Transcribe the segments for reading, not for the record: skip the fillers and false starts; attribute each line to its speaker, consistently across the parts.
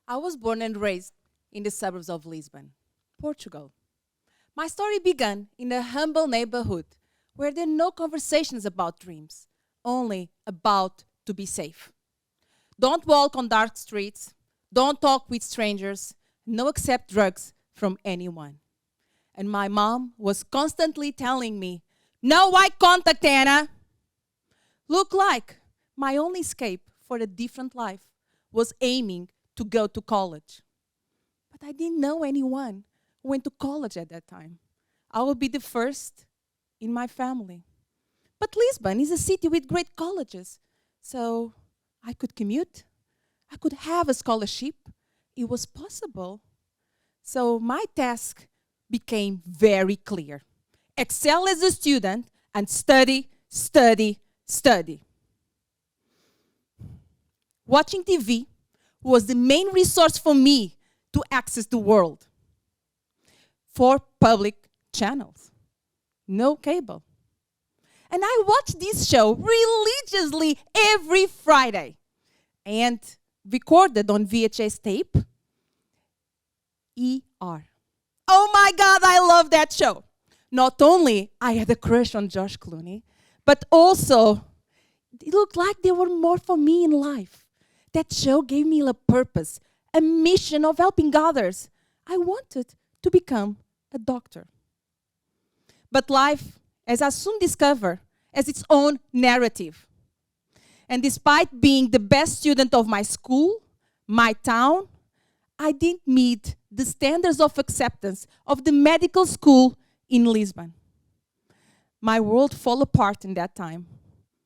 Speaker 1: I was born and raised in the suburbs of Lisbon, Portugal. My story began in a humble neighborhood where there are no conversations about dreams, only about to be safe. Don't walk on dark streets, don't talk with strangers, no accept drugs from anyone. And my mom was constantly telling me, no eye contact, Anna. Look like my only escape for a different life was aiming to go to college. But I didn't know anyone who went to college at that time. I would be the first in my family. But Lisbon is a city with great colleges, so I could commute. I could have a scholarship. It was possible. So my task became very clear. Excel as a student and study, study, study. Watching TV was the main resource for me to access the world. 4 public channels, no cable. And I watched this show religiously every Friday and recorded on VHS tape, ER. Oh my God, I love that show. Not only I had a crush on George Clooney, but also it looked like there were more for me in life. That show gave me a purpose, a mission of helping others. I wanted to become a doctor. But life, as I soon discovered, has its own narrative. And despite being the best student of my school, my town, I didn't meet the standards of acceptance of the medical school in Lisbon. My world fell apart in that time.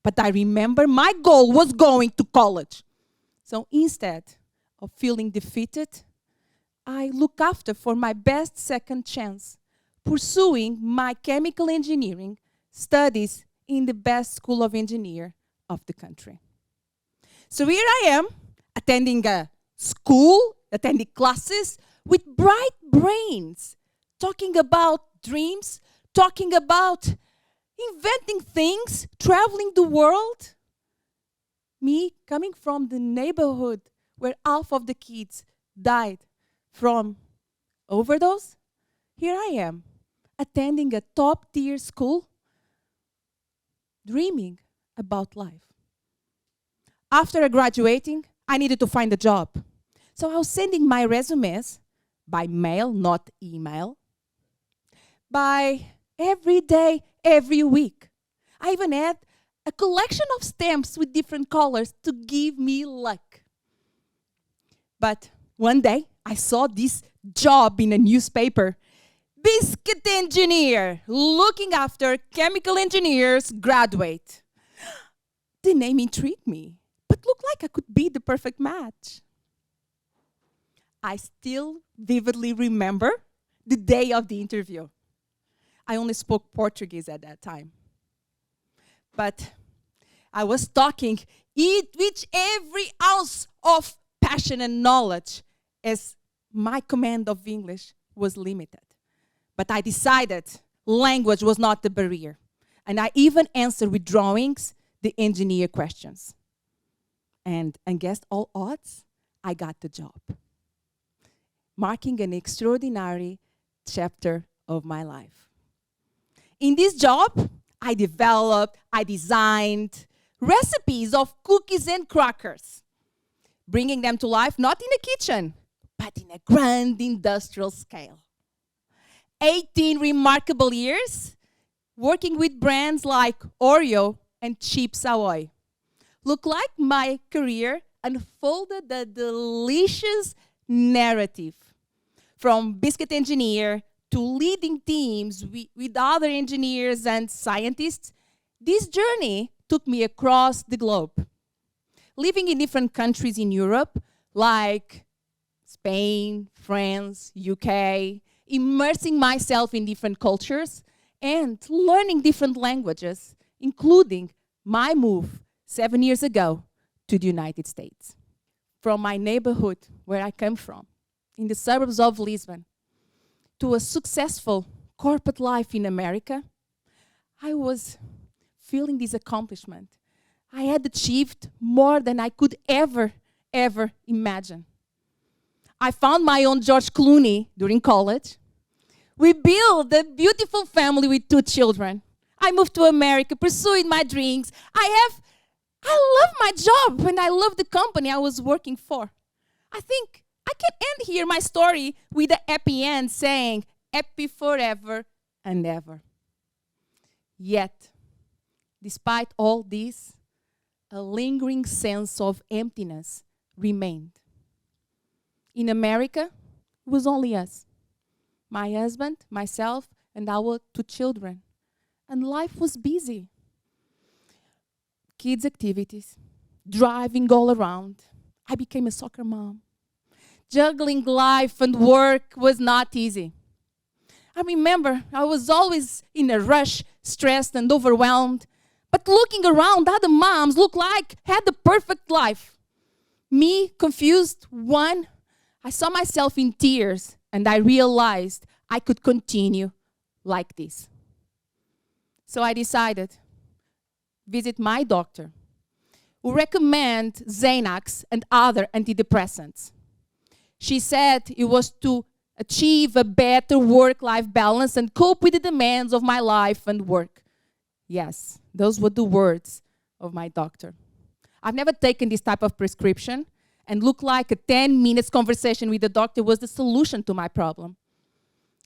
Speaker 1: But I remember my goal was going to college. So instead of feeling defeated, I look after for my best second chance, pursuing my chemical engineering studies in the best school of engineer of the country. So here I am, attending a school, attending classes with bright brains, talking about dreams, talking about inventing things, traveling the world. Me coming from the neighborhood where half of the kids died from overdose, here I am, attending a top-tier school, dreaming about life. After graduating, I needed to find a job. So I was sending my resumes by mail, not email, by every day, every week. I even had a collection of stamps with different colors to give me luck. But one day, I saw this job in a newspaper. Biscuit engineer, looking after chemical engineers graduate. The name intrigued me, but looked like I could be the perfect match. I still vividly remember the day of the interview. I only spoke Portuguese at that time. But I was talking with every ounce of passion and knowledge, as my command of English was limited. But I decided language was not the barrier. And I even answered with drawings the engineer questions. And against all odds, I got the job, marking an extraordinary chapter of my life. In this job, I designed recipes of cookies and crackers, bringing them to life not in a kitchen, but in a grand industrial scale. 18 remarkable years working with brands like Oreo and Chips Ahoy. Look like my career unfolded a delicious narrative. From biscuit engineer to leading teams with other engineers and scientists, this journey took me across the globe. Living in different countries in Europe, like Spain, France, UK, immersing myself in different cultures, and learning different languages, including my move 7 years ago to the United States. From my neighborhood, where I come from, in the suburbs of Lisbon, to a successful corporate life in America, I was feeling this accomplishment. I had achieved more than I could ever imagine. I found my own George Clooney during college. We built a beautiful family with 2 children. I moved to America, pursuing my dreams. I love my job and I love the company I was working for. I think I can end here my story with a happy end saying, happy forever and ever. Yet, despite all this, a lingering sense of emptiness remained. In America, it was only us. My husband, myself, and our 2 children. And life was busy. Kids' activities, driving all around. I became a soccer mom. Juggling life and work was not easy. I remember I was always in a rush, stressed and overwhelmed. But looking around, other moms looked like had the perfect life. Me, confused, one, I saw myself in tears and I realized I could continue like this. So I decided visit my doctor, who recommended Xanax and other antidepressants. She said it was to achieve a better work-life balance and cope with the demands of my life and work. Yes, those were the words of my doctor. I've never taken this type of prescription, and looked like a 10 minutes conversation with the doctor was the solution to my problem.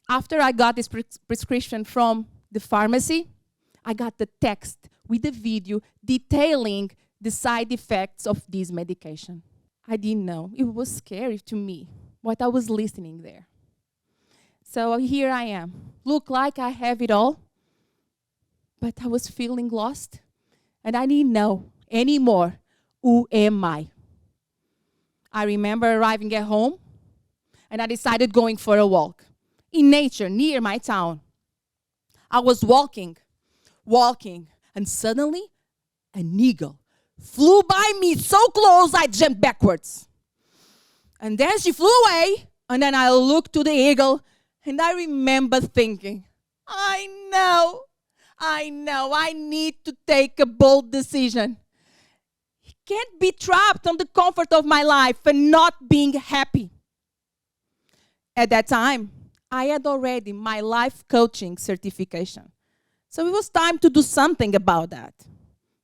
Speaker 1: After I got this prescription from the pharmacy, I got the text with the video detailing the side effects of this medication. I didn't know. It was scary to me, what I was listening there. So here I am. Look like I have it all, but I was feeling lost, and I didn't know anymore who am I. I remember arriving at home, and I decided going for a walk in nature near my town. I was walking, and suddenly an eagle flew by me so close I jumped backwards. And then she flew away, and then I looked to the eagle, and I remember thinking, I know, I need to take a bold decision. Can't be trapped on the comfort of my life and not being happy. At that time, I had already my life coaching certification. So it was time to do something about that.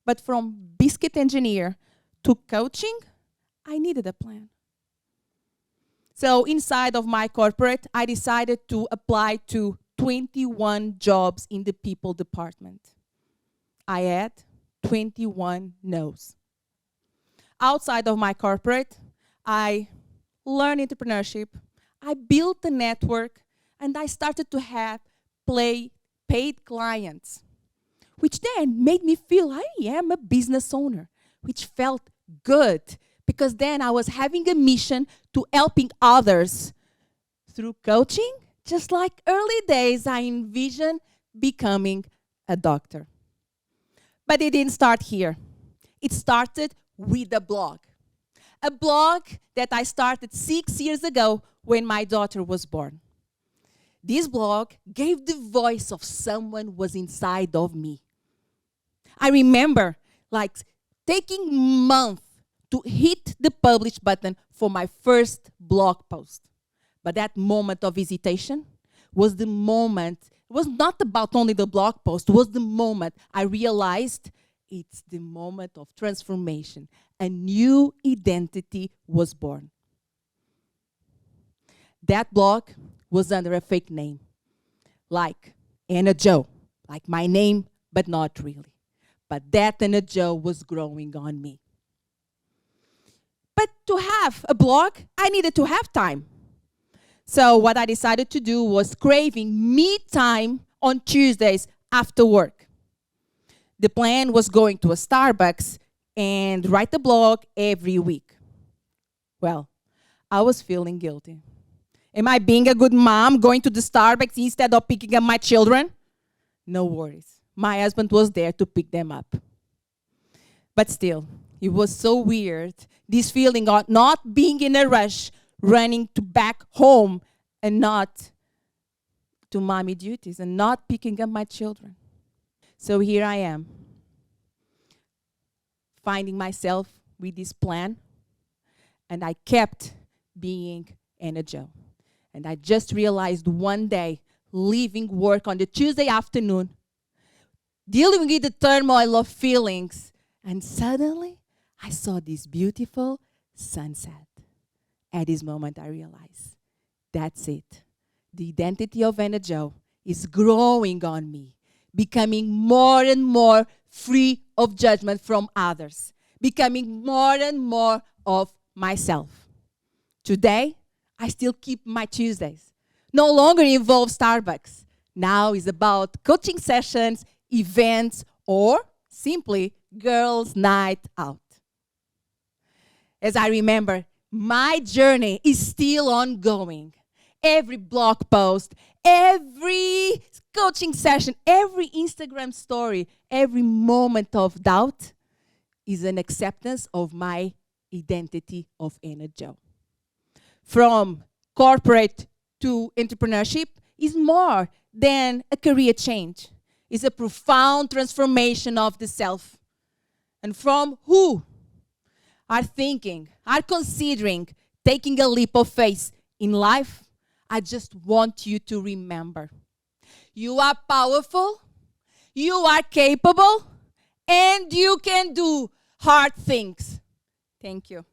Speaker 1: But from biscuit engineer to coaching, I needed a plan. So inside of my corporate, I decided to apply to 21 jobs in the people department. I had 21 no's. Outside of my corporate, I learned entrepreneurship. I built a network, and I started to have paid clients, which then made me feel I am a business owner, which felt good because then I was having a mission to helping others through coaching. Just like early days, I envisioned becoming a doctor. But it didn't start here. It started with a blog that I started 6 years ago when my daughter was born. This blog gave the voice of someone who was inside of me. I remember taking months to hit the publish button for my first blog post. But that moment of hesitation was the moment, it was not about only the blog post, it was the moment I realized it's the moment of transformation. A new identity was born. That blog was under a fake name, like AnnaJo, like my name, but not really. But that AnnaJo was growing on me. But to have a blog, I needed to have time. So what I decided to do was craving me time on Tuesdays after work. The plan was going to a Starbucks and write a blog every week. Well, I was feeling guilty. Am I being a good mom going to the Starbucks instead of picking up my children? No worries. My husband was there to pick them up. But still, it was so weird, this feeling of not being in a rush, running to back home and not to mommy duties and not picking up my children. So here I am, finding myself with this plan, and I kept being AnnaJo. And I just realized one day, leaving work on the Tuesday afternoon, dealing with the turmoil of feelings, and suddenly I saw this beautiful sunset. At this moment, I realized that's it. The identity of AnnaJo is growing on me, becoming more and more free of judgment from others, becoming more and more of myself. Today, I still keep my Tuesdays. No longer involve Starbucks. Now it's about coaching sessions, events, or simply girls' night out. As I remember, my journey is still ongoing. Every blog post, every coaching session, every Instagram story, every moment of doubt is an acceptance of my identity of AnnaJo. From corporate to entrepreneurship is more than a career change. It's a profound transformation of the self. And from who are thinking, are considering taking a leap of faith in life, I just want you to remember, you are powerful, you are capable, and you can do hard things. Thank you.